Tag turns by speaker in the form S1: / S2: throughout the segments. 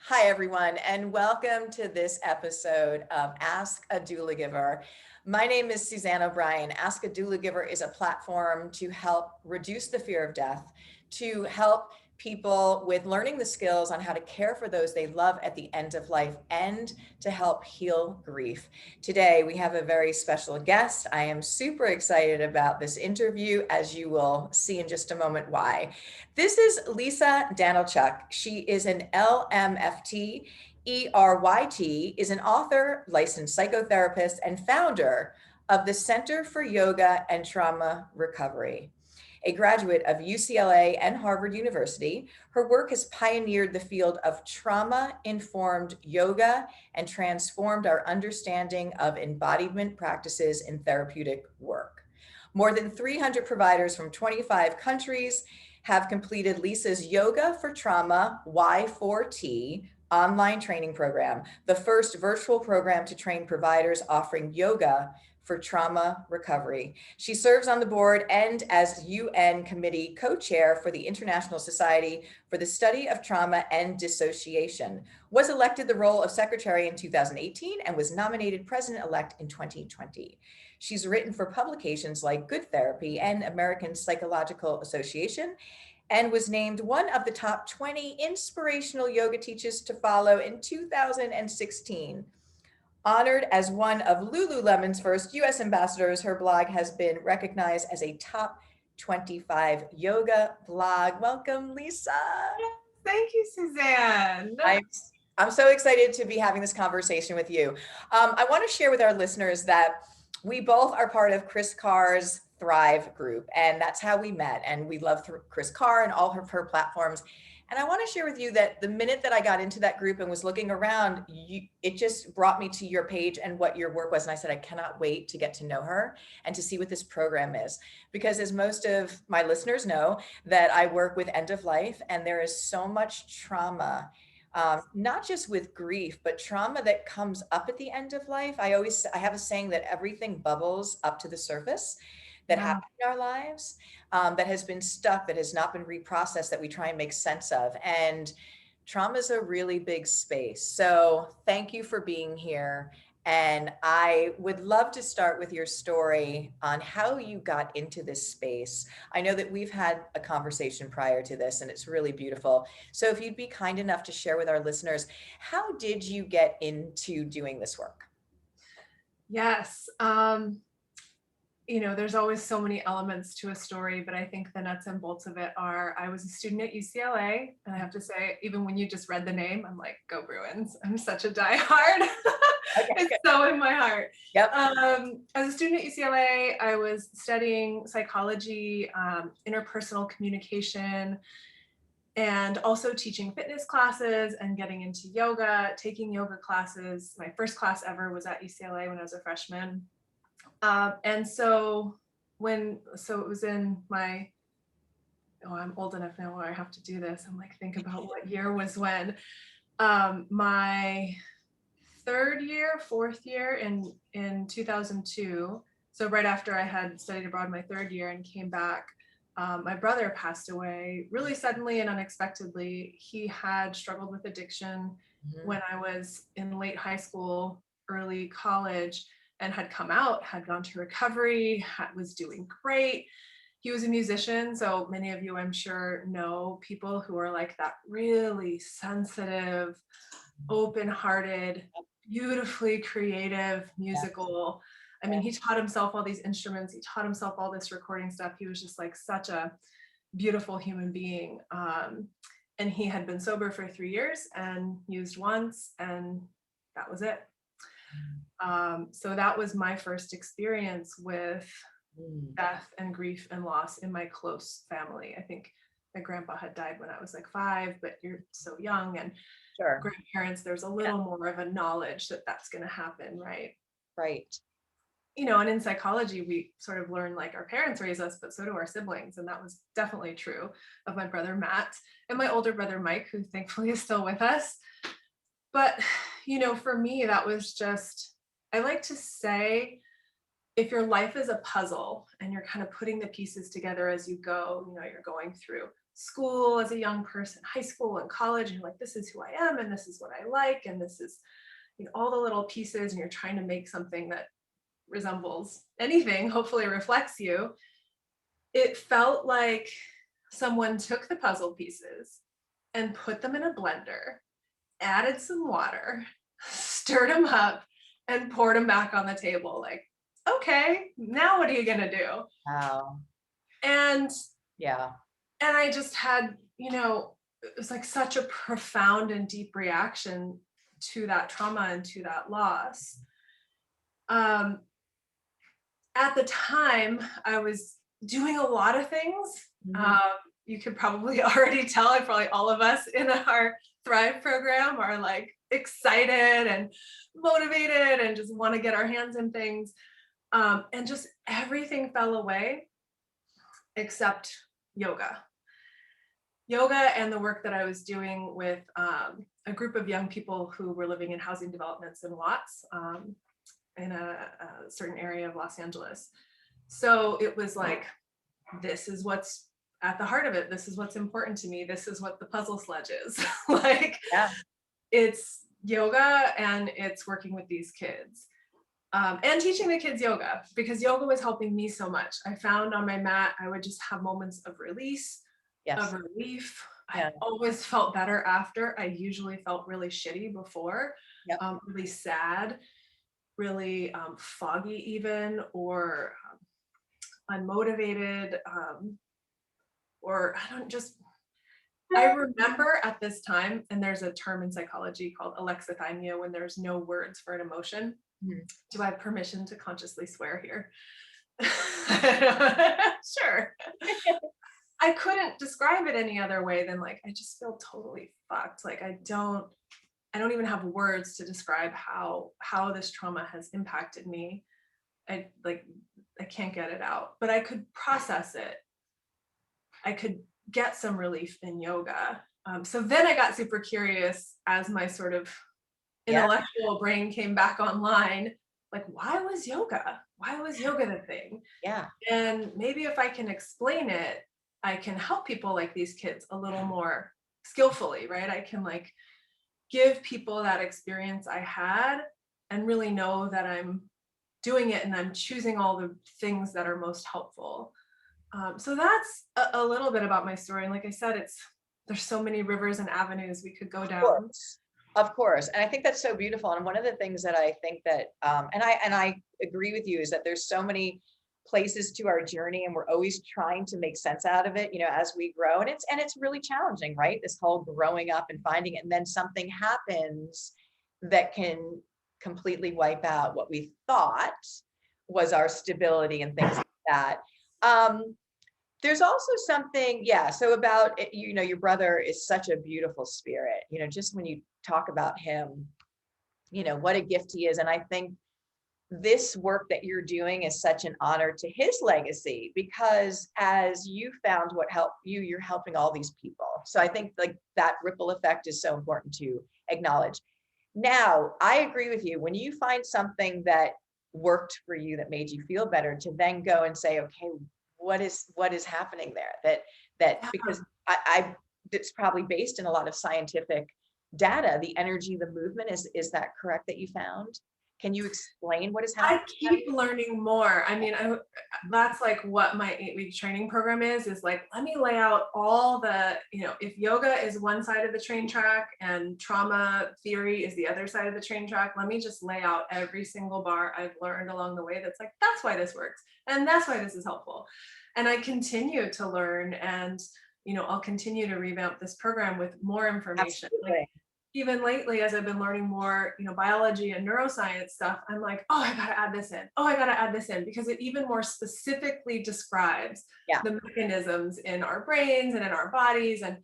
S1: Hi, everyone, and welcome to this episode of Ask a Doulagiver. My name is Suzanne O'Brien. Ask a Doulagiver is a platform to help reduce the fear of death, to help people with learning the skills on how to care for those they love at the end of life, and to help heal grief. Today, we have a very special guest. I am super excited about this interview, as you will see in just a moment why. This is Lisa Danylchuk. She is an LMFT. ERYT is an author, licensed psychotherapist, and founder of the Center for Yoga and Trauma Recovery. A graduate of UCLA and Harvard University, her work has pioneered the field of trauma-informed yoga and transformed our understanding of embodiment practices in therapeutic work. More than 300 providers from 25 countries have completed Lisa's Yoga for Trauma Y4T online training program, the first virtual program to train providers offering yoga for trauma recovery. She serves on the board and as UN committee co-chair for the International Society for the Study of Trauma and Dissociation, was elected the role of secretary in 2018, and was nominated president-elect in 2020. She's written for publications like Good Therapy and American Psychological Association, and was named one of the top 20 inspirational yoga teachers to follow in 2016. Honored as one of Lululemon's first US ambassadors, her blog has been recognized as a top 25 yoga blog. Welcome, Lisa.
S2: Thank you, Suzanne.
S1: I'm so excited to be having this conversation with you. I want to share with our listeners that we both are part of Chris Carr's Thrive group, and that's how we met. And we love Chris Carr and all of her platforms. And I want to share with you that the minute that I got into that group and was looking around, it just brought me to your page and what your work was. And I said, I cannot wait to get to know her and to see what this program is. Because as most of my listeners know, that I work with end of life, and there is so much trauma, not just with grief, but trauma that comes up at the end of life. I have a saying that everything bubbles up to the surface that happened in our lives, that has been stuck, that has not been reprocessed, that we try and make sense of. And trauma is a really big space. So thank you for being here. And I would love to start with your story on how you got into this space. I know that we've had a conversation prior to this, and it's really beautiful. So if you'd be kind enough to share with our listeners, how did you get into doing this work?
S2: Yes. There's always so many elements to a story, but I think the nuts and bolts of it are, I was a student at UCLA, and I have to say, even when you just read the name, I'm like, go Bruins. I'm such a diehard.
S1: Okay,
S2: it's so in my heart.
S1: Yep.
S2: As a student at UCLA, I was studying psychology, interpersonal communication, and also teaching fitness classes and getting into yoga, taking yoga classes. My first class ever was at UCLA when I was a freshman. And so it was in my, I'm old enough now where I have to do this. I'm like, think about what year was when. My fourth year in 2002. So right after I had studied abroad my third year and came back, my brother passed away really suddenly and unexpectedly. He had struggled with addiction when I was in late high school, early college, and had come out, had gone to recovery, was doing great. He was a musician. So many of you, I'm sure, know people who are like that, really sensitive, open-hearted, beautifully creative, musical. I mean, he taught himself all these instruments. He taught himself all this recording stuff. He was just like such a beautiful human being. And he had been sober for 3 years and used once, and that was it. So that was my first experience with death and grief and loss in my close family. I think my grandpa had died when I was like 5, but you're so young, and
S1: Sure.
S2: Grandparents, there's a little more of a knowledge that that's going to happen, right?
S1: Right.
S2: And in psychology, we sort of learn like our parents raise us, but so do our siblings. And that was definitely true of my brother, Matt, and my older brother, Mike, who thankfully is still with us. But, for me, that was just, I like to say, if your life is a puzzle and you're kind of putting the pieces together as you go, you're going through. school as a young person, high school and college, and you're like, this is who I am, and this is what I like, and this is, all the little pieces, and you're trying to make something that resembles anything, hopefully reflects you. It felt like someone took the puzzle pieces and put them in a blender, added some water, stirred them up, and poured them back on the table. Like, okay, now what are you gonna do?
S1: Wow.
S2: And
S1: yeah.
S2: And I just had, it was like such a profound and deep reaction to that trauma and to that loss. At the time, I was doing a lot of things. You could probably already tell, probably all of us in our Thrive program are like excited and motivated and just want to get our hands in things. And just everything fell away except yoga. Yoga and the work that I was doing with a group of young people who were living in housing developments in Watts, in a certain area of Los Angeles. So it was like, this is what's at the heart of it. This is what's important to me. This is what the puzzle sledge is. Like, it's yoga and it's working with these kids. And teaching the kids yoga, because yoga was helping me so much. I found on my mat, I would just have moments of release, of relief. I always felt better after. I usually felt really shitty before, really sad, really foggy even, or unmotivated, or I remember at this time, and there's a term in psychology called Alexithymia, when there's no words for an emotion. Do I have permission to consciously swear here? Sure. I couldn't describe it any other way than like, I just feel totally fucked. Like, I don't even have words to describe how this trauma has impacted me. I can't get it out, but I could process it. I could get some relief in yoga. So then I got super curious as my sort of intellectual brain came back online. Like, why was yoga the thing? Yeah. And maybe if I can explain it, I can help people like these kids a little more skillfully, right? I can like give people that experience I had and really know that I'm doing it and I'm choosing all the things that are most helpful. So that's a little bit about my story. And like I said, there's so many rivers and avenues we could go down.
S1: Of course. And I think that's so beautiful. And one of the things that I think that, and I agree with you, is that there's so many places to our journey and we're always trying to make sense out of it, as we grow. And it's really challenging, right? This whole growing up and finding it. And then something happens that can completely wipe out what we thought was our stability and things like that. There's also something, so about, your brother is such a beautiful spirit, just when you talk about him, what a gift he is. And I think this work that you're doing is such an honor to his legacy, because as you found what helped you, you're helping all these people. So I think like that ripple effect is so important to acknowledge. Now, I agree with you. When you find something that worked for you, that made you feel better, to then go and say, okay, what is happening there? Because it's probably based in a lot of scientific data, the energy, the movement, is that correct that you found? Can you explain what is happening?
S2: I keep learning more. I mean, that's like what my 8-week training program is like, let me lay out all the, if yoga is one side of the train track and trauma theory is the other side of the train track, let me just lay out every single bar I've learned along the way. That's like, that's why this works. And that's why this is helpful. And I continue to learn, and, I'll continue to revamp this program with more information. Like, even lately, as I've been learning more, biology and neuroscience stuff, I'm like, oh, I gotta add this in. Oh, I gotta add this in, because it even more specifically describes the mechanisms in our brains and in our bodies. And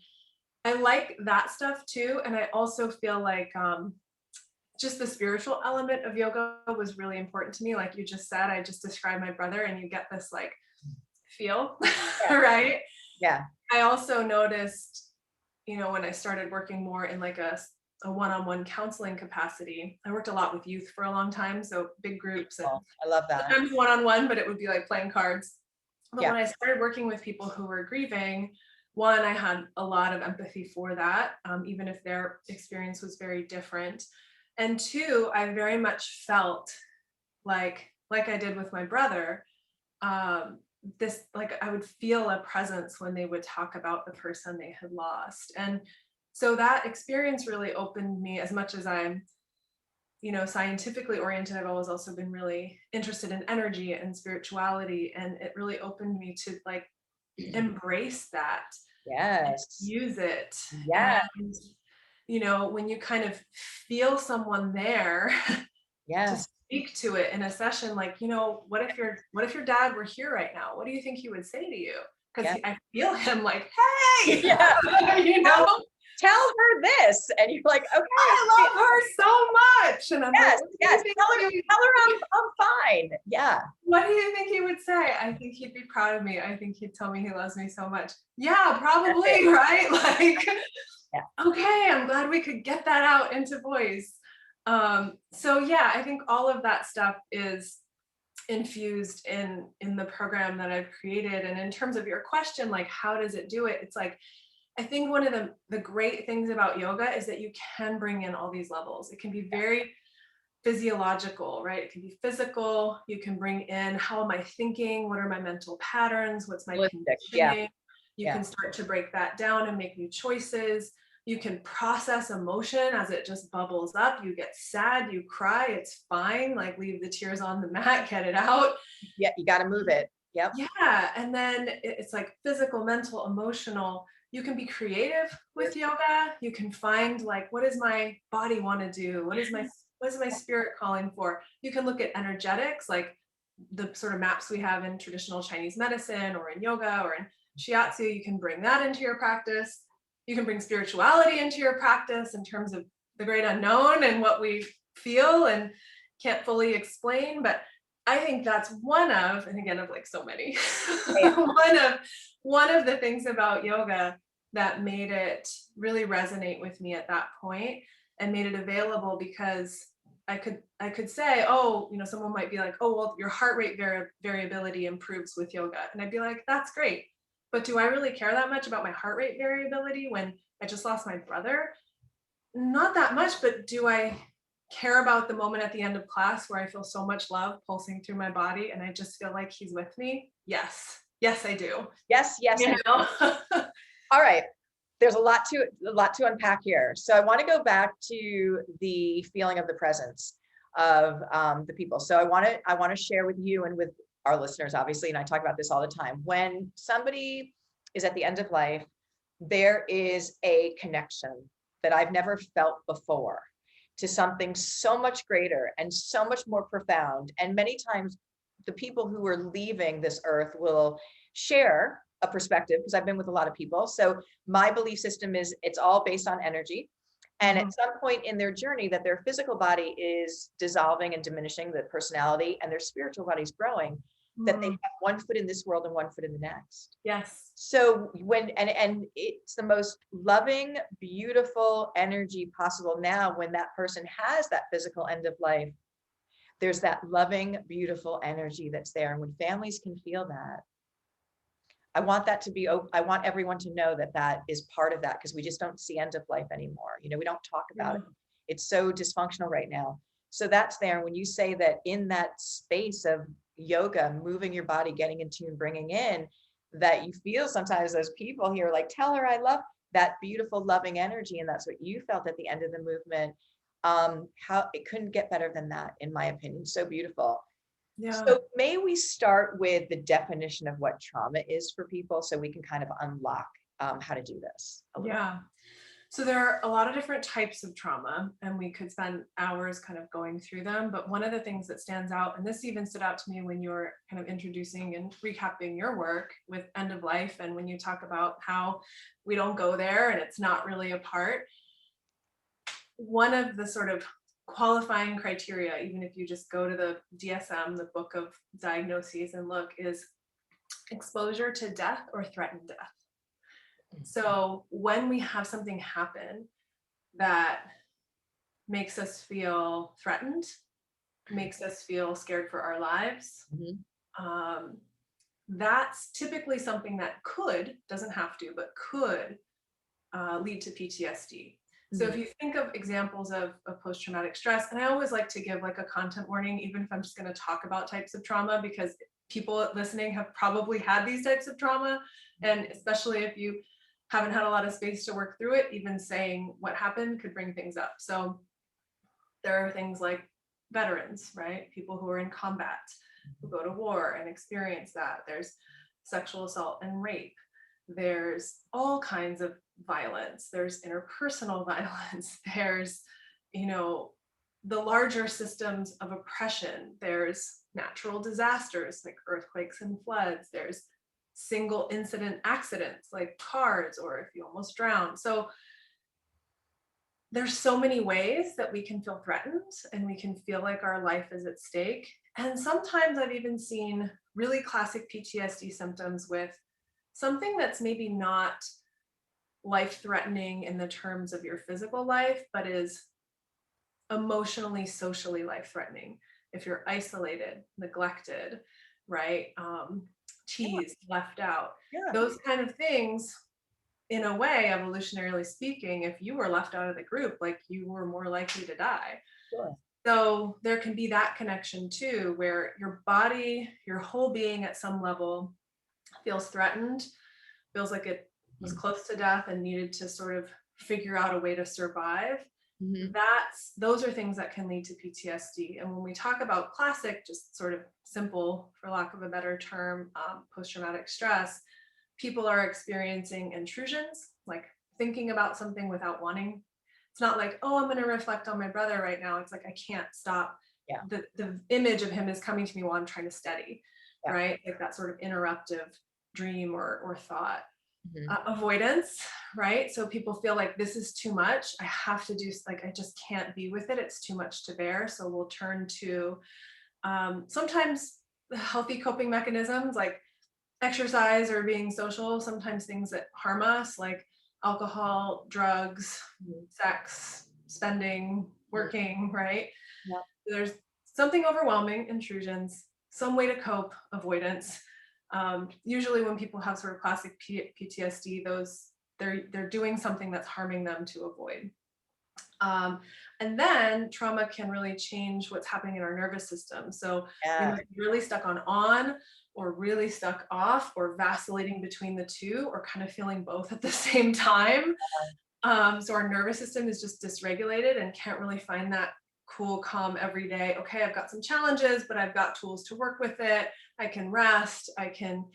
S2: I like that stuff too. And I also feel like just the spiritual element of yoga was really important to me. Like you just said, I just described my brother, and you get this like feel, right? Yeah. I also noticed, when I started working more in like a one-on-one counseling capacity, I worked a lot with youth for a long time. So big groups. And
S1: I love that.
S2: Sometimes one-on-one, but it would be like playing cards. But when I started working with people who were grieving, one, I had a lot of empathy for that, even if their experience was very different. And two, I very much felt like I did with my brother, this, like, I would feel a presence when they would talk about the person they had lost. And so that experience really opened me, as much as I'm, scientifically oriented. I've always also been really interested in energy and spirituality. And it really opened me to like embrace that,
S1: Yes.
S2: use it.
S1: Yeah.
S2: And, when you kind of feel someone there to
S1: Yeah.
S2: speak to it in a session, like, what if your dad were here right now? What do you think he would say to you? Because
S1: Yeah.
S2: I feel him like, hey,
S1: Yeah.
S2: tell
S1: her this. And you're like, okay.
S2: I love her so much. And I'm
S1: Yes,
S2: like,
S1: yes. Tell her I'm fine. Yeah.
S2: what do you think he would say? I think he'd be proud of me. I think he'd tell me he loves me so much. Yeah, probably, right? Like,
S1: Yeah.
S2: Okay, I'm glad we could get that out into voice. So yeah, I think all of that stuff is infused in the program that I've created. And in terms of your question, like, how does it do it? It's like, I think one of the great things about yoga is that you can bring in all these levels. It can be very physiological, right? It can be physical. You can bring in, how am I thinking? What are my mental patterns? What's my conditioning?
S1: Yeah.
S2: You can start to break that down and make new choices. You can process emotion as it just bubbles up. You get sad, you cry, it's fine. Like, leave the tears on the mat, get it out.
S1: Yeah, you got to move it. Yep.
S2: Yeah. And then it's like physical, mental, emotional. You can be creative with yoga. You can find, like, what does my body want to do? What is my spirit calling for? You can look at energetics, like the sort of maps we have in traditional Chinese medicine or in yoga or in shiatsu. You can bring that into your practice. You can bring spirituality into your practice in terms of the great unknown and what we feel and can't fully explain. But I think that's one of, and again, of like so many, one of the things about yoga that made it really resonate with me at that point and made it available, because I could say, oh, someone might be like, oh, well, your heart rate variability improves with yoga. And I'd be like, that's great. But do I really care that much about my heart rate variability when I just lost my brother? Not that much, but do I care about the moment at the end of class where I feel so much love pulsing through my body and I just feel like he's with me? Yes. Yes, I do.
S1: Yes. All right. There's a lot to unpack here. So I want to go back to the feeling of the presence of the people. So I want to share with you and with our listeners, obviously, and I talk about this all the time. When somebody is at the end of life, there is a connection that I've never felt before to something so much greater and so much more profound. And many times the people who are leaving this earth will share a perspective, because I've been with a lot of people. So my belief system is it's all based on energy. And at some point in their journey that their physical body is dissolving and diminishing, the personality, and their spiritual body is growing, that they have one foot in this world and one foot in the next.
S2: Yes.
S1: So and it's the most loving, beautiful energy possible now when that person has that physical end of life. There's that loving, beautiful energy that's there. And when families can feel that, I want everyone to know that that is part of that, because we just don't see end of life anymore. We don't talk about it. It's so dysfunctional right now. So that's there. And when you say that in that space of yoga, moving your body, getting in tune, bringing in, that you feel sometimes those people here, like, tell her I love that beautiful, loving energy. And that's what you felt at the end of the movement. How it couldn't get better than that, in my opinion. So beautiful. Yeah. So may we start with the definition of what trauma is for people, so we can kind of unlock how to do this.
S2: Yeah. So there are a lot of different types of trauma, and we could spend hours kind of going through them. But one of the things that stands out, and this even stood out to me when you were kind of introducing and recapping your work with end of life, and when you talk about how we don't go there and it's not really a part, one of the sort of qualifying criteria, even if you just go to the DSM, the book of diagnoses, and look, is exposure to death or threatened death. So when we have something happen that makes us feel threatened, makes us feel scared for our lives, that's typically something that doesn't have to, but could lead to PTSD. So if you think of examples of post-traumatic stress, and I always like to give like a content warning, even if I'm just going to talk about types of trauma, because people listening have probably had these types of trauma. And especially if you haven't had a lot of space to work through it, even saying what happened could bring things up. So there are things like veterans, right? People who are in combat, who go to war and experience that. There's sexual assault and rape. There's all kinds of violence. There's interpersonal violence. There's, the larger systems of oppression. There's natural disasters like earthquakes and floods. There's single incident accidents like cars, or if you almost drown. So there's so many ways that we can feel threatened and we can feel like our life is at stake. And sometimes I've even seen really classic PTSD symptoms with something that's maybe not life-threatening in the terms of your physical life, but is emotionally, socially life-threatening. If you're isolated, neglected, right? Teased, left out, those kind of things. In a way, evolutionarily speaking, if you were left out of the group, like you were more likely to die.
S1: Sure.
S2: So there can be that connection too, where your body, your whole being at some level feels threatened, feels like it was close to death and needed to sort of figure out a way to survive. Those are things that can lead to PTSD. And when we talk about classic, just sort of simple, for lack of a better term, post-traumatic stress, people are experiencing intrusions, like thinking about something without wanting. It's not like, oh, I'm going to reflect on my brother right now. It's like, I can't stop.
S1: Yeah.
S2: The image of him is coming to me while I'm trying to study, right? Like that sort of interruptive dream or thought. Avoidance, right? So people feel like this is too much. I have to do, like, I just can't be with it. It's too much to bear. So we'll turn to sometimes healthy coping mechanisms like exercise or being social, sometimes things that harm us like alcohol, drugs, sex, spending, working, right?
S1: Yep.
S2: There's something overwhelming, intrusions, some way to cope, avoidance. Usually when people have sort of classic PTSD, they're doing something that's harming them to avoid. And then trauma can really change what's happening in our nervous system. So we might be really stuck on or really stuck off or vacillating between the two or kind of feeling both at the same time. So our nervous system is just dysregulated and can't really find that cool, calm every day. Okay, I've got some challenges, but I've got tools to work with it. I can rest. I can,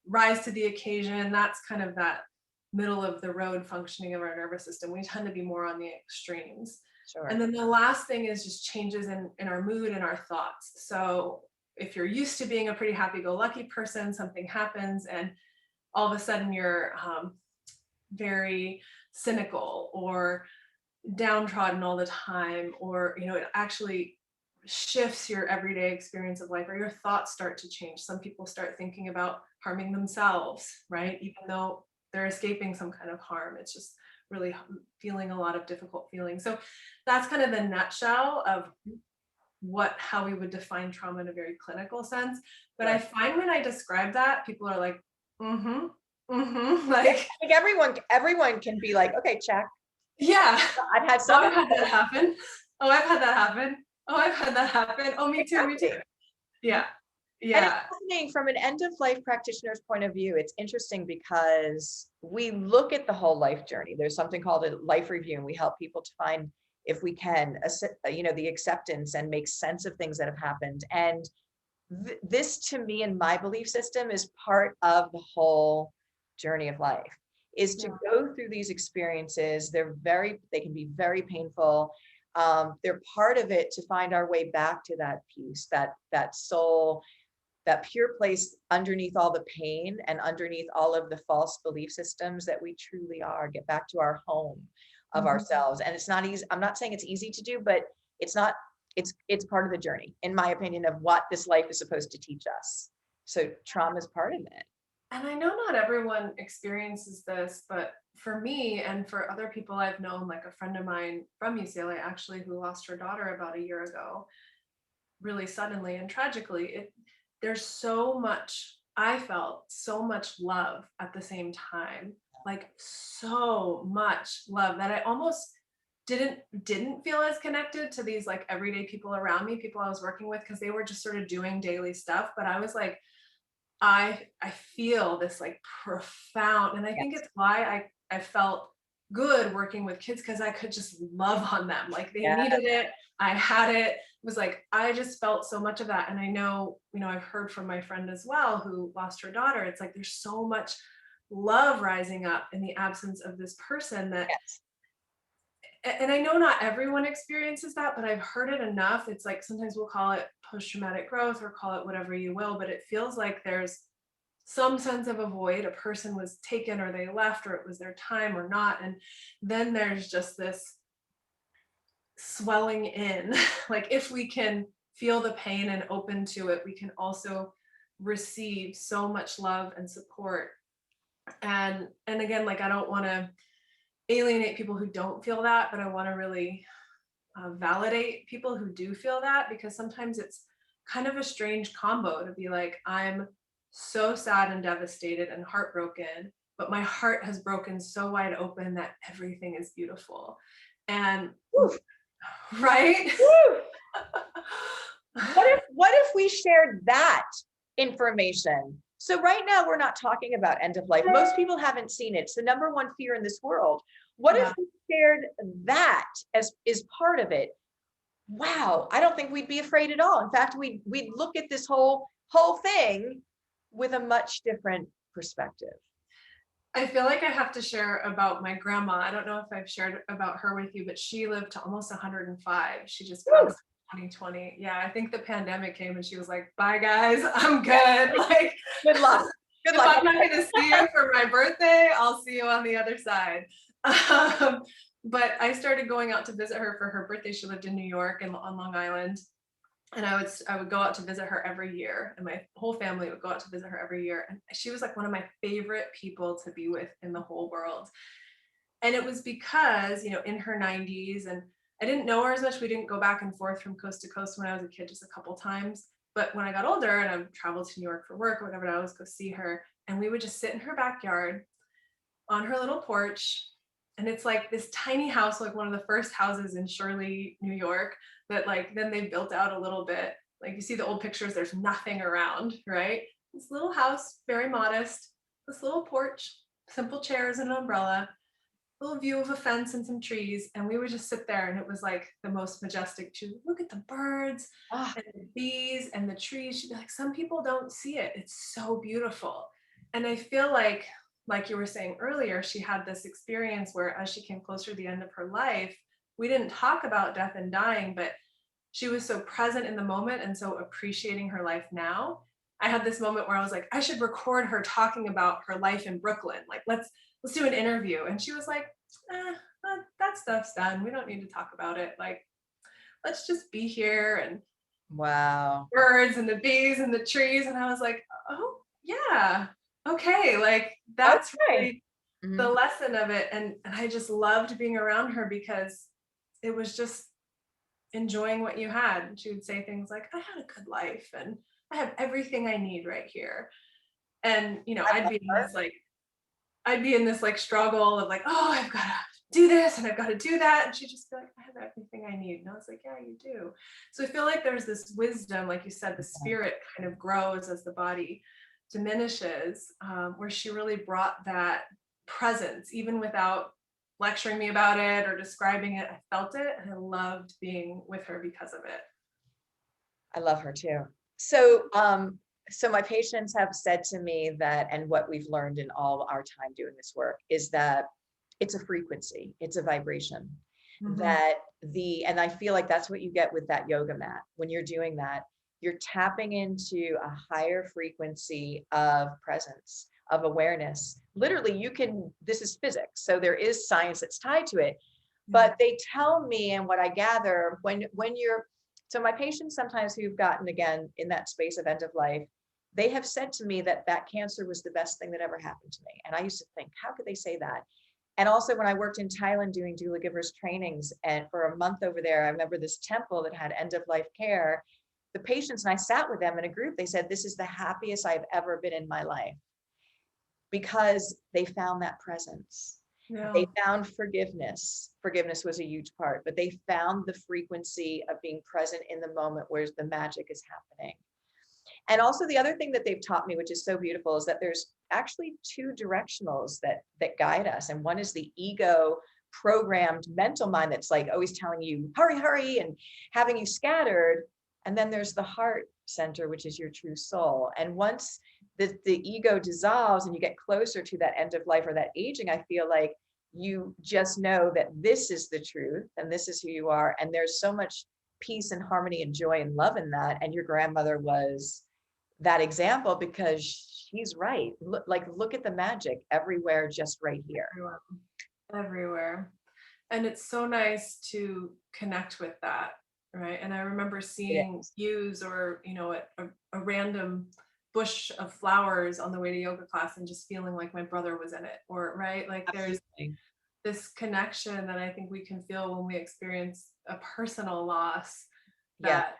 S2: rise to the occasion. That's kind of that middle of the road functioning of our nervous system. We tend to be more on the extremes.
S1: Sure.
S2: And then the last thing is just changes in our mood and our thoughts. So if you're used to being a pretty happy-go-lucky person, something happens and all of a sudden you're very cynical or downtrodden all the time, or it actually shifts your everyday experience of life, or your thoughts start to change. Some people start thinking about harming themselves, right? Even though they're escaping some kind of harm, it's just really feeling a lot of difficult feelings. So that's kind of the nutshell of how we would define trauma in a very clinical sense. But I find when I describe that, people are like, like,
S1: I think everyone can be like, okay, check.
S2: Yeah.
S1: I've had
S2: I've had that happen. Oh, I've had that happen. Oh, I've had that happen. Oh, me too. Yeah. Yeah.
S1: And it's fascinating from an end of life practitioner's point of view. It's interesting because we look at the whole life journey. There's something called a life review, and we help people to find, if we can, the acceptance and make sense of things that have happened. And this, to me, in my belief system, is part of the whole journey of life, is to go through these experiences. They can be very painful. They're part of it to find our way back to that peace, that soul, that pure place underneath all the pain and underneath all of the false belief systems that we truly are, get back to our home of ourselves. And it's not easy. I'm not saying it's easy to do, but it's part of the journey, in my opinion, of what this life is supposed to teach us. So trauma is part of it.
S2: And I know not everyone experiences this, but for me and for other people I've known, like a friend of mine from UCLA, actually, who lost her daughter about a year ago, really suddenly and tragically, there's so much, I felt so much love at the same time, like so much love that I almost didn't feel as connected to these like everyday people around me, people I was working with, because they were just sort of doing daily stuff. But I was like, I feel this like profound, and I think it's why I felt good working with kids, because I could just love on them. Like they needed it. I had it. It was like, I just felt so much of that. And I know, I've heard from my friend as well who lost her daughter. It's like, there's so much love rising up in the absence of this person that, and I know not everyone experiences that, but I've heard it enough. It's like, sometimes we'll call it post-traumatic growth or call it whatever you will, but it feels like there's some sense of a void. A person was taken or they left, or it was their time or not. And then there's just this swelling in. Like if we can feel the pain and open to it, we can also receive so much love and support. And again, like I don't want to alienate people who don't feel that, but I want to really validate people who do feel that, because sometimes it's kind of a strange combo to be like, I'm so sad and devastated and heartbroken, but my heart has broken so wide open that everything is beautiful. And
S1: Woo.
S2: Right?
S1: Woo. What if we shared that information? So right now we're not talking about end of life. Most people haven't seen it. It's the number one fear in this world. What if we shared that as is part of it? Wow, I don't think we'd be afraid at all. In fact, we'd look at this whole thing with a much different perspective.
S2: I feel like I have to share about my grandma. I don't know if I've shared about her with you, but she lived to almost 105. She just passed in 2020. Yeah, I think the pandemic came and she was like, bye guys, I'm good. Like,
S1: good luck. Good luck.
S2: If I'm not going to see you for my birthday, I'll see you on the other side. But I started going out to visit her for her birthday. She lived in New York and on Long Island. And I would go out to visit her every year, and my whole family would go out to visit her every year. And she was like one of my favorite people to be with in the whole world. And it was because, in her 90s, and I didn't know her as much. We didn't go back and forth from coast to coast when I was a kid, just a couple times. But when I got older and I would travel to New York for work or whatever, I always go see her. And we would just sit in her backyard on her little porch. And it's like this tiny house, like one of the first houses in Shirley, New York, that like then they built out a little bit. Like you see the old pictures, there's nothing around, right? This little house, very modest, this little porch, simple chairs and an umbrella, little view of a fence and some trees. And we would just sit there, and it was like the most majestic. She would look at the birds and the bees and the trees. She'd be like, some people don't see it. It's so beautiful. And I feel like you were saying earlier, she had this experience where as she came closer to the end of her life, we didn't talk about death and dying, but she was so present in the moment and so appreciating her life now. I had this moment where I was like, I should record her talking about her life in Brooklyn. Like, let's do an interview. And she was like, that stuff's done. We don't need to talk about it. Like, let's just be here. And
S1: wow,
S2: birds and the bees and the trees. And I was like, oh yeah, okay. Like that's really the lesson of it. And I just loved being around her because it was just enjoying what you had. And she would say things like, I had a good life and I have everything I need right here. And I'd be in this like struggle of like, oh, I've got to do this and I've got to do that. And she'd just be like, I have everything I need. And I was like, yeah, you do. So I feel like there's this wisdom, like you said, the spirit kind of grows as the body diminishes, where she really brought that presence, even without lecturing me about it or describing it. I felt it and I loved being with her because of it.
S1: I love her too. So, so my patients have said to me that, and what we've learned in all our time doing this work is that it's a frequency, it's a vibration, and I feel like that's what you get with that yoga mat. When you're doing that, you're tapping into a higher frequency of presence, of awareness. Literally, this is physics, so there is science that's tied to it. But they tell me, and what I gather, so my patients sometimes who've gotten, again, in that space of end of life, they have said to me that cancer was the best thing that ever happened to me. And I used to think, how could they say that? And also when I worked in Thailand doing Doulagivers trainings, and for a month over there, I remember this temple that had end of life care. the patients, and I sat with them in a group, they said, this is the happiest I've ever been in my life, because they found that presence.
S2: Yeah.
S1: They found forgiveness. Forgiveness was a huge part, but they found the frequency of being present in the moment where the magic is happening. And also the other thing that they've taught me, which is so beautiful, is that there's actually two directionals that guide us. And one is the ego programmed mental mind that's like always telling you, hurry, hurry, and having you scattered. And then there's the heart center, which is your true soul. And once the ego dissolves and you get closer to that end of life or that aging, I feel like you just know that this is the truth and this is who you are. And there's so much peace and harmony and joy and love in that. And your grandmother was that example, because she's right. Look at the magic everywhere, just right here.
S2: Everywhere. And it's so nice to connect with that, right? And I remember seeing views or, a random bush of flowers on the way to yoga class and just feeling like my brother was in it, or right? Like
S1: Absolutely.
S2: There's this connection that I think we can feel when we experience a personal loss that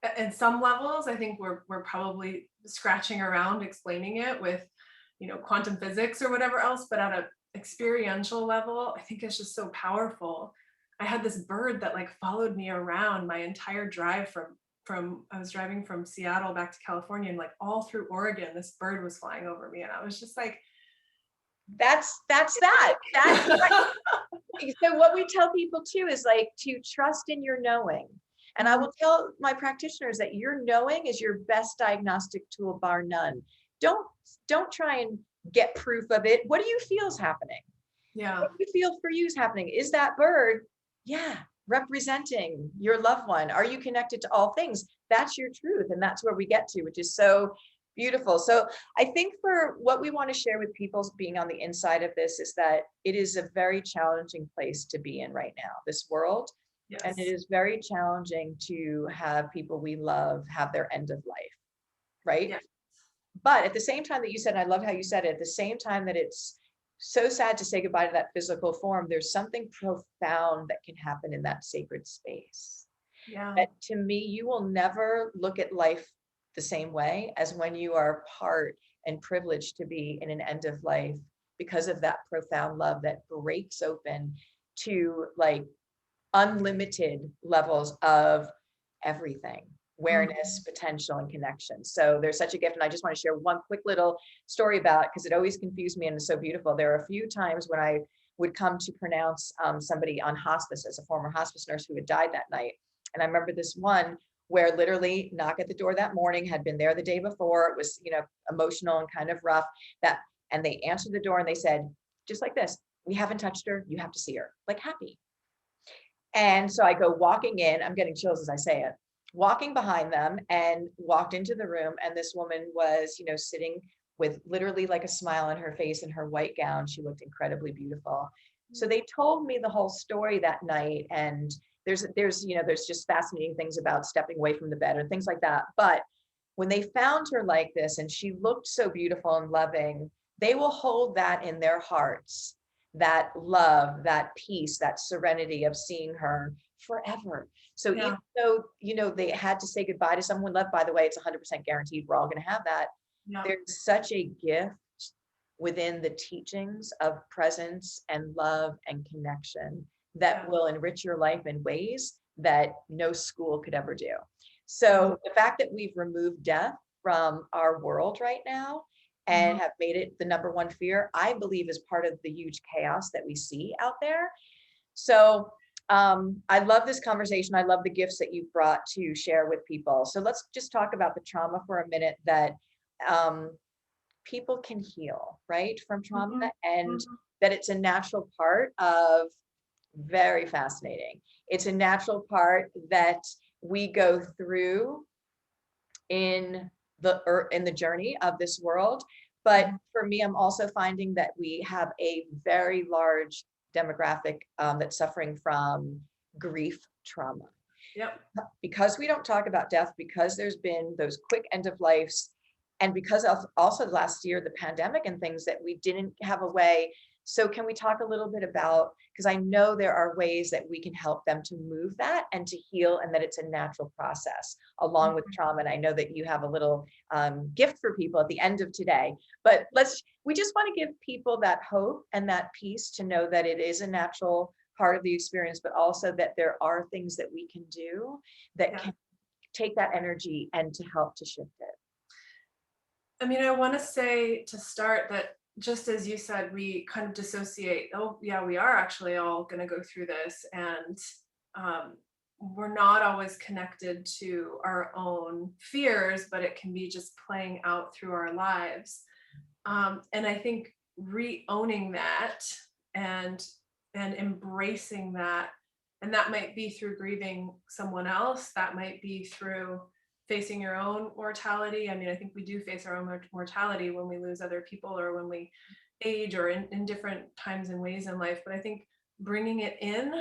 S2: at some levels, I think we're probably scratching around explaining it with, quantum physics or whatever else, but at an experiential level, I think it's just so powerful. I had this bird that followed me around my entire drive from I was driving from Seattle back to California, and all through Oregon, this bird was flying over me. And I was just like,
S1: that's that. So what we tell people too is to trust in your knowing. And I will tell my practitioners that your knowing is your best diagnostic tool, bar none. Don't try and get proof of it. What do you feel is happening?
S2: Yeah.
S1: What do you feel for you is happening? Is that bird, representing your loved one? Are you connected to all things? That's your truth. And that's where we get to, which is so beautiful. So I think for what we want to share with people being on the inside of this is that it is a very challenging place to be in right now, this world.
S2: Yes.
S1: And it is very challenging to have people we love have their end of life, right?
S2: Yes.
S1: But at the same time that you said, and I love how you said it, at the same time that it's so sad to say goodbye to that physical form, there's something profound that can happen in that sacred space.
S2: Yeah.
S1: That to me, you will never look at life the same way as when you are part and privileged to be in an end of life, because of that profound love that breaks open to unlimited levels of everything, awareness, potential, and connection. So there's such a gift. And I just want to share one quick little story about, because it always confused me and it's so beautiful. There are a few times when I would come to pronounce somebody on hospice as a former hospice nurse who had died that night. And I remember this one where literally knock at the door that morning, had been there the day before. It was, emotional and kind of rough, and they answered the door and they said, just like this, we haven't touched her. You have to see her, happy. And so I go walking in, I'm getting chills as I say it, walking behind them, and walked into the room. And this woman was, sitting with literally a smile on her face in her white gown. She looked incredibly beautiful. So they told me the whole story that night. And there's just fascinating things about stepping away from the bed and things like that. But when they found her like this, and she looked so beautiful and loving, they will hold that in their hearts, that love, that peace, that serenity of seeing her forever. So even though, they had to say goodbye to someone loved, by the way, it's 100% guaranteed we're all going to have that.
S2: Yeah.
S1: There's such a gift within the teachings of presence and love and connection that will enrich your life in ways that no school could ever do. So the fact that we've removed death from our world right now and have made it the number one fear, I believe is part of the huge chaos that we see out there. So I love this conversation. I love the gifts that you've brought to share with people. So let's just talk about the trauma for a minute, that people can heal, right, from trauma, and that it's a natural part of, very fascinating. It's a natural part that we go through in the journey of this world. But for me, I'm also finding that we have a very large demographic that's suffering from grief trauma.
S2: Yep.
S1: Because we don't talk about death, because there's been those quick end of lives, and because of also last year, the pandemic and things, that we didn't have a way. So can we talk a little bit about, because I know there are ways that we can help them to move that and to heal, and that it's a natural process along with trauma. And I know that you have a little gift for people at the end of today, but we just want to give people that hope and that peace to know that it is a natural part of the experience, but also that there are things that we can do that can take that energy and to help to shift it.
S2: I mean, I want to say to start that just as you said, we kind of dissociate. Oh, yeah, we are actually all going to go through this. And we're not always connected to our own fears, but it can be just playing out through our lives. And I think re-owning that and embracing that, and that might be through grieving someone else, that might be through facing your own mortality. I mean, I think we do face our own mortality when we lose other people or when we age or in different times and ways in life. But I think bringing it in,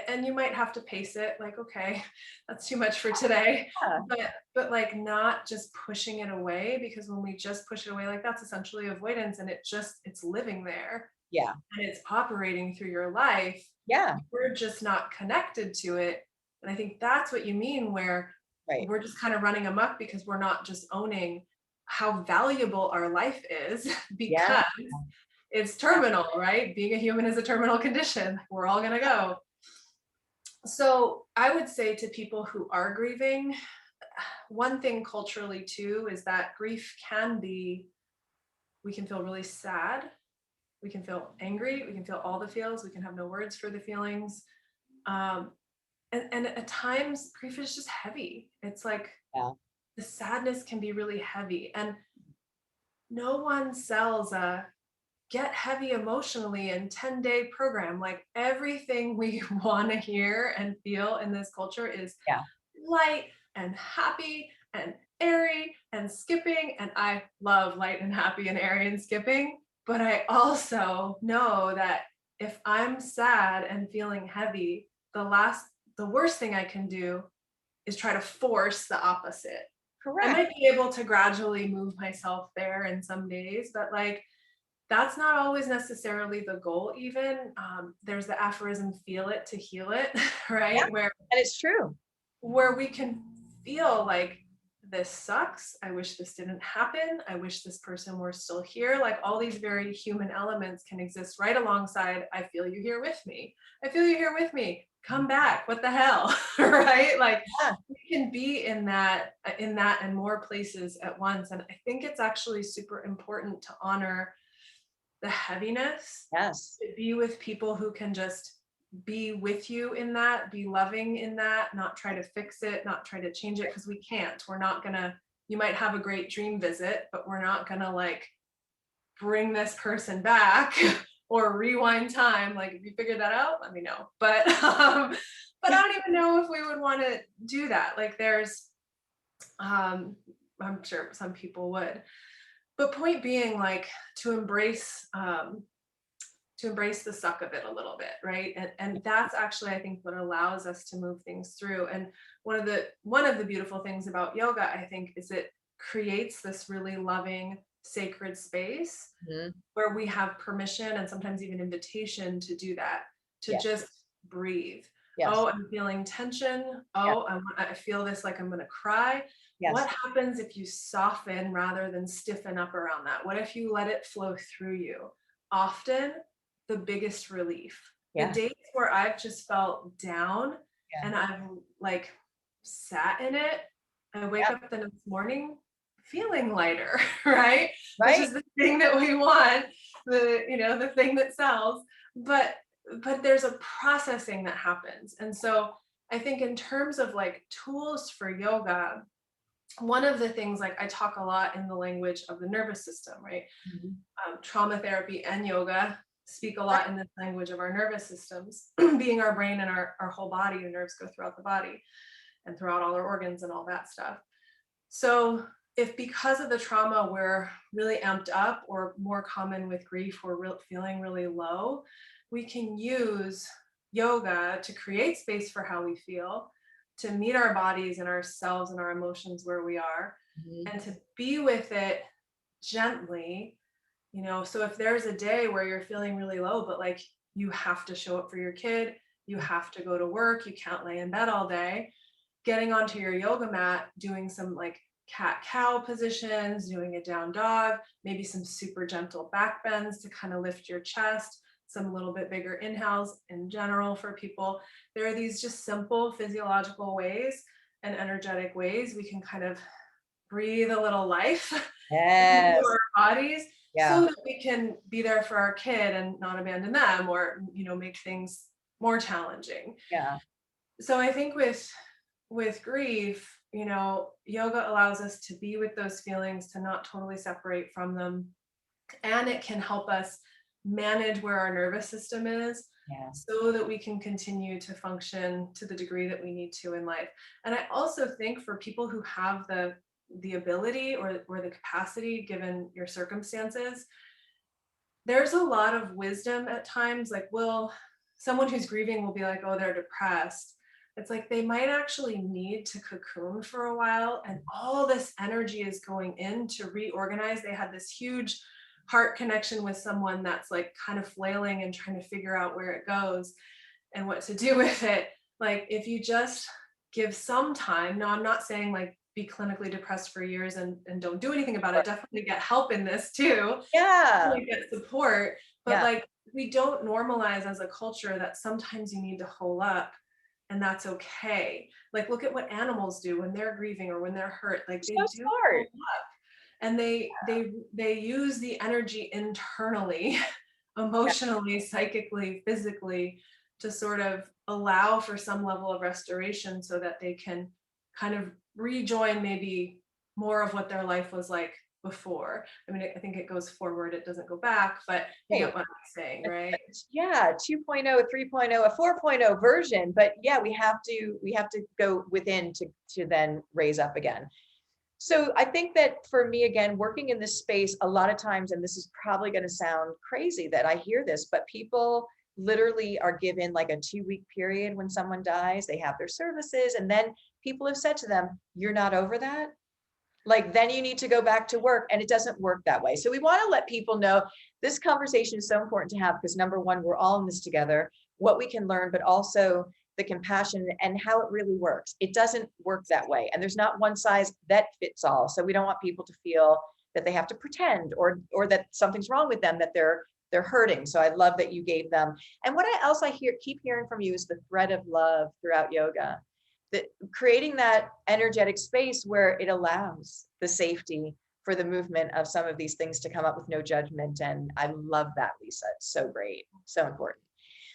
S2: and you might have to pace it, like, okay, that's too much for today. But like not just pushing it away, because when we just push it away, like that's essentially avoidance, and it's living there.
S1: Yeah.
S2: And it's operating through your life.
S1: Yeah.
S2: We're just not connected to it. And I think that's what you mean, where we're just kind of running amok because we're not just owning how valuable our life is, because it's terminal, right? Being a human is a terminal condition. We're all going to go. So I would say to people who are grieving, one thing culturally too, is that grief can be, we can feel really sad. We can feel angry. We can feel all the feels. We can have no words for the feelings. And at times grief is just heavy. It's like the sadness can be really heavy, and no one sells a get heavy emotionally in 10-day program. Like everything we want to hear and feel in this culture is light and happy and airy and skipping. And I love light and happy and airy and skipping, but I also know that if I'm sad and feeling heavy, the worst thing I can do is try to force the opposite. Correct. I might be able to gradually move myself there in some days, but like, that's not always necessarily the goal even. There's the aphorism, feel it to heal it, right?
S1: And it's true.
S2: Where we can feel like, this sucks. I wish this didn't happen. I wish this person were still here. Like all these very human elements can exist right alongside, I feel you here with me. I feel you here with me. Come back. What the hell? Right? Like we can be in that and more places at once. And I think it's actually super important to honor the heaviness. Yes. To be with people who can just be with you in that, be loving in that, not try to fix it, not try to change it, because we can't. We're not gonna, you might have a great dream visit, but we're not gonna like bring this person back or rewind time. Like if you figured that out, let me know. But I don't even know if we would want to do that. Like there's I'm sure some people would. But point being, like to embrace the suck of it a little bit, right? And that's actually, I think, what allows us to move things through. And one of the beautiful things about yoga, I think, is it creates this really loving, sacred space where we have permission and sometimes even invitation to do that, to just breathe. Oh, I'm feeling tension. Oh, I feel this, like I'm going to cry. What happens if you soften rather than stiffen up around that? What if you let it flow through you? Often the biggest relief. The days where I've just felt down and I've like sat in it, I wake up the next morning feeling lighter, right? Which is the thing that we want, the thing that sells. But there's a processing that happens. And so I think in terms of like tools for yoga, one of the things, like I talk a lot in the language of the nervous system, right? Trauma therapy and yoga speak a lot in this language of our nervous systems, being our brain and our whole body. The nerves go throughout the body and throughout all our organs and all that stuff. So if because of the trauma we're really amped up, or more common with grief, we're feeling really low, we can use yoga to create space for how we feel, to meet our bodies and ourselves and our emotions where we are, and to be with it gently, So if there's a day where you're feeling really low, but like you have to show up for your kid, you have to go to work, you can't lay in bed all day, getting onto your yoga mat, doing some like cat-cow positions, doing a down dog, maybe some super gentle back bends to kind of lift your chest, some little bit bigger inhales in general for people. There are these just simple physiological ways and energetic ways we can kind of breathe a little life into our bodies so that we can be there for our kid and not abandon them or, make things more challenging.
S1: Yeah.
S2: So I think with grief, yoga allows us to be with those feelings, to not totally separate from them. And it can help us manage where our nervous system is so that we can continue to function to the degree that we need to in life. And I also think for people who have the ability or the capacity, given your circumstances, there's a lot of wisdom at times. Like, someone who's grieving will be like, oh, they're depressed. It's like they might actually need to cocoon for a while, and all this energy is going in to reorganize. They had this huge heart connection with someone that's like kind of flailing and trying to figure out where it goes and what to do with it. Like, if you just give some time, no, I'm not saying like be clinically depressed for years and don't do anything about it. Definitely get help in this too. Definitely get support. But like, we don't normalize as a culture that sometimes you need to hole up. And that's okay. Like, look at what animals do when they're grieving or when they're hurt. Like, they do pull up, and they use the energy internally, emotionally, psychically, physically, to sort of allow for some level of restoration so that they can kind of rejoin maybe more of what their life was like before. I mean, I think it goes forward, it doesn't go back, but you get what I'm saying, right?
S1: Yeah, 2.0, 3.0, a 4.0 version, but yeah, we have to go within to then raise up again. So I think that for me, again, working in this space, a lot of times, and this is probably going to sound crazy that I hear this, but people literally are given like a 2-week period when someone dies. They have their services, and then people have said to them, you're not over that? Like, then you need to go back to work, and it doesn't work that way. So we want to let people know this conversation is so important to have, because number one, we're all in this together, what we can learn, but also the compassion and how it really works. It doesn't work that way. And there's not one size that fits all. So we don't want people to feel that they have to pretend or that something's wrong with them, that they're hurting. So I love that you gave them. And what else I keep hearing from you is the thread of love throughout yoga. That creating that energetic space where it allows the safety for the movement of some of these things to come up with no judgment. And I love that, Lisa. It's so great, so important.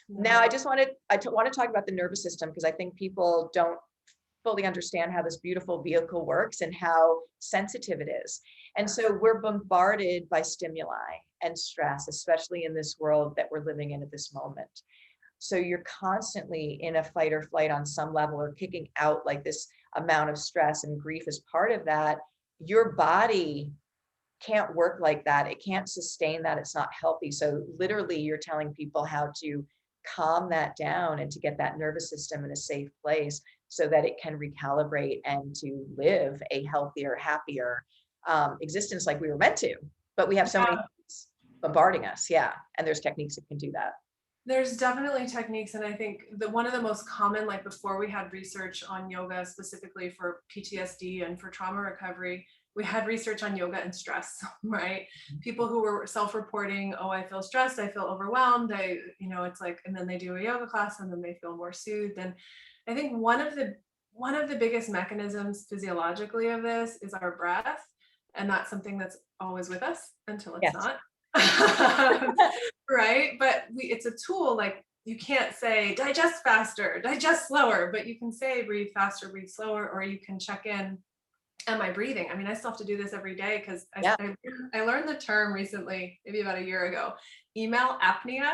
S1: Now, I want to talk about the nervous system, because I think people don't fully understand how this beautiful vehicle works and how sensitive it is. And so we're bombarded by stimuli and stress, especially in this world that we're living in at this moment. So you're constantly in a fight or flight on some level, or kicking out like this amount of stress, and grief is part of that. Your body can't work like that. It can't sustain that. It's not healthy. So literally you're telling people how to calm that down and to get that nervous system in a safe place so that it can recalibrate and to live a healthier, happier existence like we were meant to. But we have so many things bombarding us. Yeah. And there's techniques that can do that.
S2: There's definitely techniques. And I think one of the most common, like before we had research on yoga specifically for PTSD and for trauma recovery, we had research on yoga and stress, right? People who were self-reporting, oh, I feel stressed, I feel overwhelmed, it's like, and then they do a yoga class and then they feel more soothed. And I think one of the biggest mechanisms physiologically of this is our breath. And that's something that's always with us until it's not. Right? But it's a tool. Like, you can't say digest faster, digest slower, but you can say breathe faster, breathe slower, or you can check in. Am I breathing? I mean, I still have to do this every day, because I learned the term recently, maybe about a year ago, email apnea,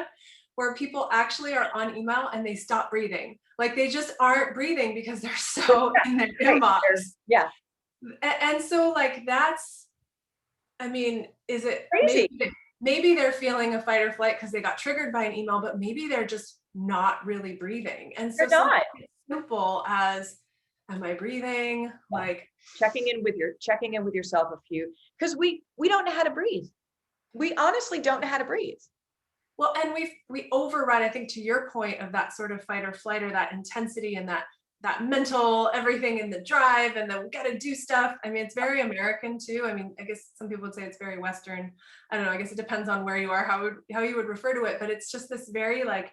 S2: where people actually are on email and they stop breathing. Like, they just aren't breathing because they're so in their inbox.
S1: Yeah.
S2: And so like, is it
S1: crazy?
S2: Maybe they're feeling a fight or flight because they got triggered by an email, but maybe they're just not really breathing. And so something as simple as, am I breathing? Like
S1: checking in with yourself because we don't know how to breathe. We honestly don't know how to breathe.
S2: Well, and we override, I think, to your point of that sort of fight or flight, or that intensity and that mental everything and the drive and the we got to do stuff. I mean, it's very American too. I mean, I guess some people would say it's very Western. I don't know. I guess it depends on where you are, how you would refer to it. But it's just this very like,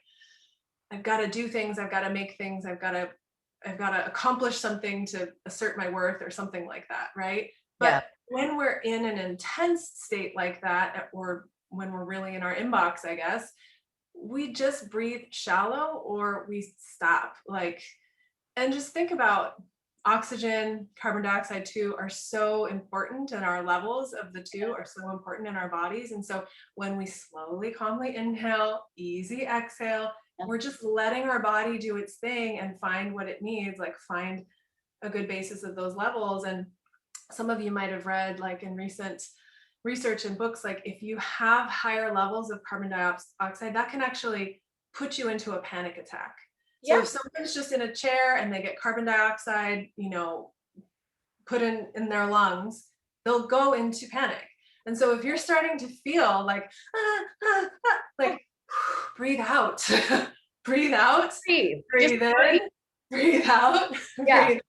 S2: I've got to do things, I've got to make things, I've got to accomplish something to assert my worth or something like that, right?
S1: Yeah.
S2: But when we're in an intense state like that, or when we're really in our inbox, I guess, we just breathe shallow or we stop. Like, and just think about oxygen, carbon dioxide too are so important, and our levels of the two are so important in our bodies. And so when we slowly, calmly inhale, easy exhale, we're just letting our body do its thing and find what it needs, like find a good basis of those levels. And some of you might have read, like in recent research and books, like if you have higher levels of carbon dioxide, that can actually put you into a panic attack. So if someone's just in a chair and they get carbon dioxide, put in their lungs, they'll go into panic. And so if you're starting to feel like, like breathe out, breathe out, breathe in, breathe out, breathe.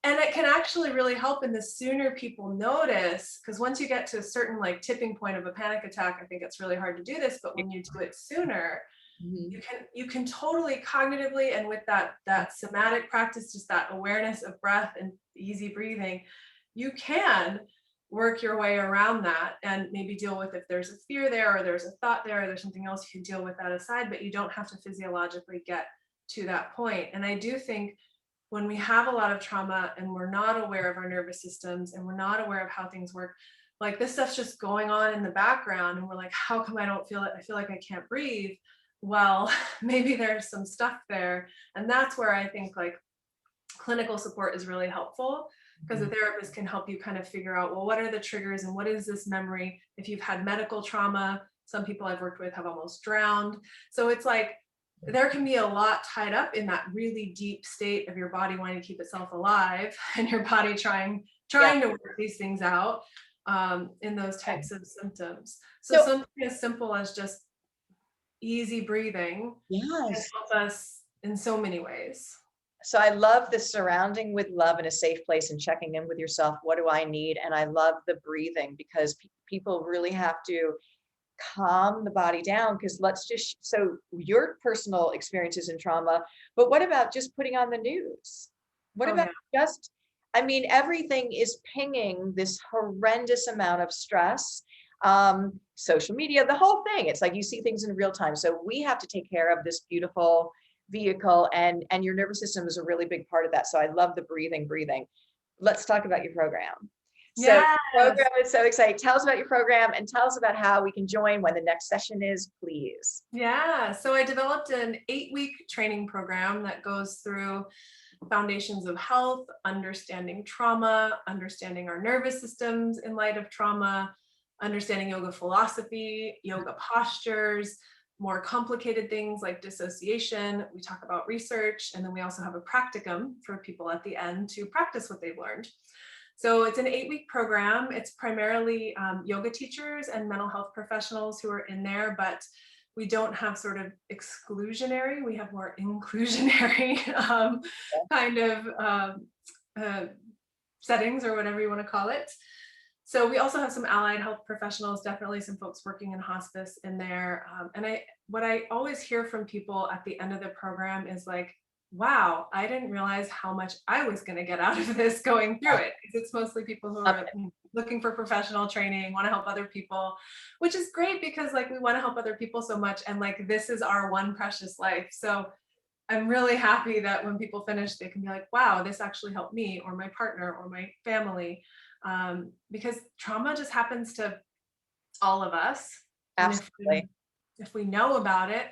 S2: And it can actually really help. And the sooner people notice, because once you get to a certain like tipping point of a panic attack, I think it's really hard to do this, but when you do it sooner, you can totally cognitively, and with that somatic practice, just that awareness of breath and easy breathing, you can work your way around that and maybe deal with if there's a fear there or there's a thought there or there's something else, you can deal with that aside, but you don't have to physiologically get to that point. And I do think when we have a lot of trauma and we're not aware of our nervous systems and we're not aware of how things work, like this stuff's just going on in the background and we're like, how come I don't feel it? I feel like I can't breathe. Well, maybe there's some stuff there. And that's where I think like clinical support is really helpful, because a therapist can help you kind of figure out, well, what are the triggers and what is this memory? If you've had medical trauma, some people I've worked with have almost drowned. So it's like, there can be a lot tied up in that really deep state of your body wanting to keep itself alive and your body trying to work these things out in those types of symptoms. So something as simple as just easy breathing can help us in so many ways.
S1: So I love the surrounding with love in a safe place and checking in with yourself. What do I need? And I love the breathing, because people really have to calm the body down, because so your personal experiences in trauma, but what about just putting on the news? What about everything is pinging this horrendous amount of stress. Social media, the whole thing, it's like you see things in real time. So we have to take care of this beautiful vehicle, and your nervous system is a really big part of that. So I love the breathing. Let's talk about your program. So the program is so exciting. Tell us about your program and tell us about how we can join, when the next session is, please.
S2: Yeah, so I developed an 8-week training program that goes through foundations of health, understanding trauma, understanding our nervous systems in light of trauma, understanding yoga philosophy, yoga postures, more complicated things like dissociation. We talk about research, and then we also have a practicum for people at the end to practice what they've learned. So it's an 8-week program. It's primarily yoga teachers and mental health professionals who are in there, but we don't have sort of exclusionary, we have more inclusionary kind of settings, or whatever you want to call it. So we also have some allied health professionals, definitely some folks working in hospice in there. And what I always hear from people at the end of the program is like, wow, I didn't realize how much I was going to get out of this going through it. Because it's mostly people who are looking for professional training, want to help other people, which is great, because like we want to help other people so much. And like, this is our one precious life. So I'm really happy that when people finish, they can be like, wow, this actually helped me or my partner or my family. Because trauma just happens to all of us.
S1: Absolutely.
S2: If we know about it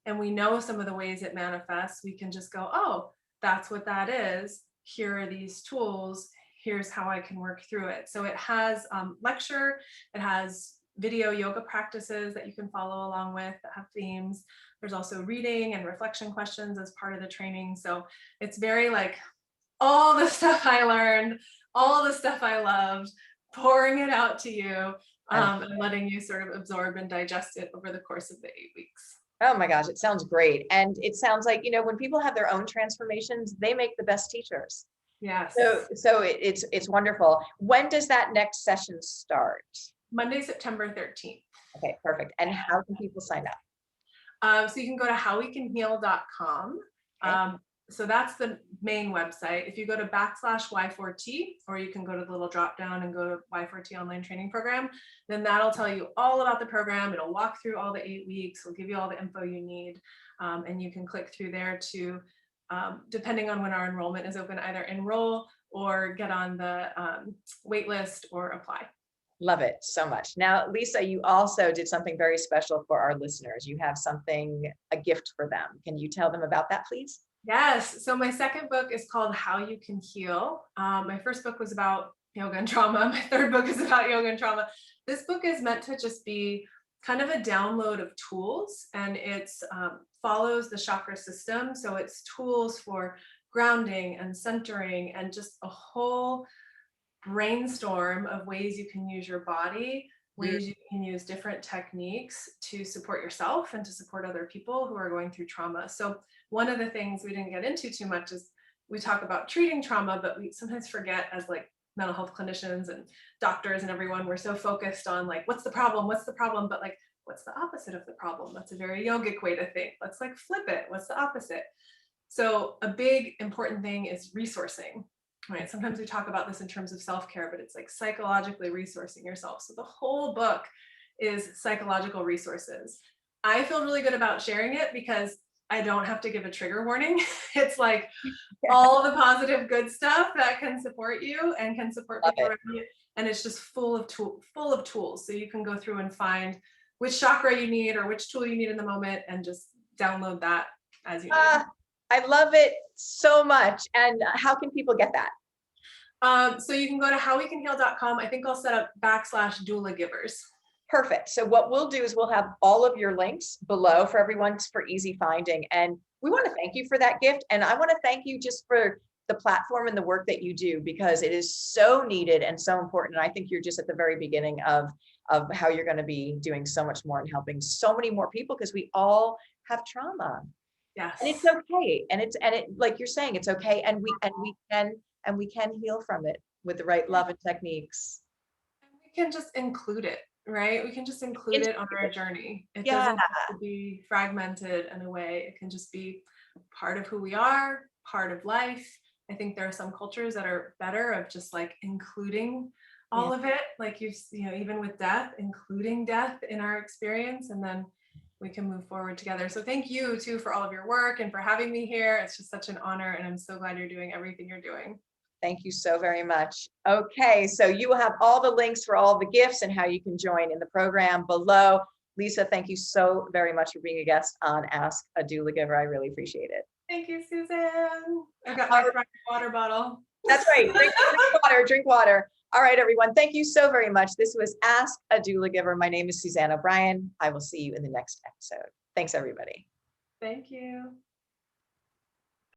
S2: and we know some of the ways it manifests, we can just go, oh, that's what that is. Here are these tools. Here's how I can work through it. So it has lecture, it has video yoga practices that you can follow along with that have themes. There's also reading and reflection questions as part of the training. So it's very like all the stuff I learned, all the stuff I loved, pouring it out to you and letting you sort of absorb and digest it over the course of the 8 weeks.
S1: Oh my gosh, it sounds great. And it sounds like, when people have their own transformations, they make the best teachers.
S2: Yes.
S1: So it's wonderful. When does that next session start?
S2: Monday, September 13th.
S1: Okay, perfect. And how can people sign up?
S2: So you can go to howwecanheal.com.
S1: Okay.
S2: So that's the main website. If you go to /Y4T, or you can go to the little drop down and go to Y4T online training program, then that'll tell you all about the program. It'll walk through all the 8 weeks. It'll give you all the info you need. And you can click through there to, depending on when our enrollment is open, either enroll or get on the wait list or apply.
S1: Love it so much. Now, Lisa, you also did something very special for our listeners. You have a gift for them. Can you tell them about that, please?
S2: Yes. So my second book is called How You Can Heal. My first book was about yoga and trauma. My third book is about yoga and trauma. This book is meant to just be kind of a download of tools, and it's follows the chakra system. So it's tools for grounding and centering and just a whole brainstorm of ways you can use your body, ways you can use different techniques to support yourself and to support other people who are going through trauma. So one of the things we didn't get into too much is we talk about treating trauma, but we sometimes forget, as like mental health clinicians and doctors and everyone, we're so focused on like, what's the problem? But like, what's the opposite of the problem? That's a very yogic way to think. Let's like flip it. What's the opposite? So a big important thing is resourcing, right? Sometimes we talk about this in terms of self-care, but it's like psychologically resourcing yourself. So the whole book is psychological resources. I feel really good about sharing it because I don't have to give a trigger warning. It's like all the positive good stuff that can support you and can support people around you. And it's just full of tools. So you can go through and find which chakra you need or which tool you need in the moment and just download that as you need.
S1: I love it so much. And how can people get that?
S2: So you can go to howwecanheal.com. I think I'll set up /Doulagivers.
S1: Perfect. So what we'll do is we'll have all of your links below for everyone for easy finding. And we want to thank you for that gift. And I want to thank you just for the platform and the work that you do, because it is so needed and so important. And I think you're just at the very beginning of how you're going to be doing so much more and helping so many more people, because we all have trauma.
S2: Yes.
S1: And it's okay. And it like you're saying, it's okay. And we can heal from it with the right love and techniques.
S2: And we can just include it. Right? We can just include it on our journey. It doesn't have to be fragmented in a way. It can just be part of who we are, part of life. I think there are some cultures that are better of just like including all of it. Like even with death, including death in our experience, and then we can move forward together. So thank you too for all of your work and for having me here. It's just such an honor, and I'm so glad you're doing everything you're doing.
S1: Thank you so very much. Okay, so you will have all the links for all the gifts and how you can join in the program below. Lisa, thank you so very much for being a guest on Ask a Doulagiver. I really appreciate it.
S2: Thank you, Suzanne. I've got my water bottle.
S1: That's right. Drink water. All right, everyone. Thank you so very much. This was Ask a Doulagiver. My name is Suzanne O'Brien. I will see you in the next episode. Thanks, everybody.
S2: Thank you.